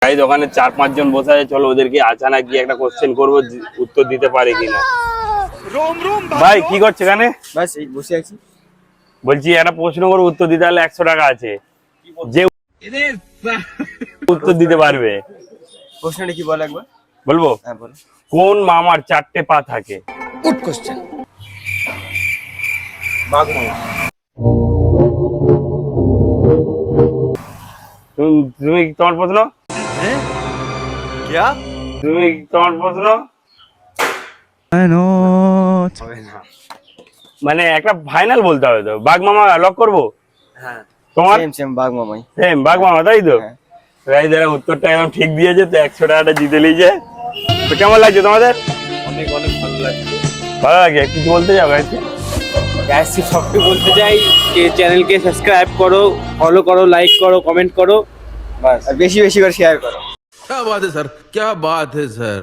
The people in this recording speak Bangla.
গাইস ওখানে 4-5 জন বসে আছে, চলো ওদেরকে আচানক গিয়ে একটা কোশ্চেন করবো, উত্তর দিতে পারে কিনা। ভাই কি করছে এখানে? বাস এই বসে আছি। বলছি একটা প্রশ্ন করবো, উত্তর দিতে হলে 100 টাকা আছে, যে উত্তর দিতে পারবে। প্রশ্নটা কি বল একবার? বলবো? হ্যাঁ বল। কোন মামার 4টে পা থাকে? Good question. বাঘ মামা। তুমি তোমার প্রশ্ন? হ্যাঁ क्या? তুমি তোমার প্রশ্ন? মানে একটা ফাইনাল বলতে হবে তো। বাঘ মামা লক করবো? হ্যাঁ তোমার সেম বাঘ মামাই। সেম বাঘ মামা, তাই তো? হ্যাঁ। গাইস এরা উত্তরটা একদম ঠিক দিয়েছে, তো 100 টাকাটা জিতে নিয়েছে। তো কেমন লাগছে তোমাদের? অনেক অনেক ভালো লাগছে। ভালো লাগে? কিছু বলতে যাও গাইস? গাইস সবকে বলতে চাই যে চ্যানেলকে সাবস্ক্রাইব করো, ফলো করো, লাইক করো, কমেন্ট করো, বাস আর বেশি বেশি করে শেয়ার করো। क्या बात है सर, क्या बात है सर।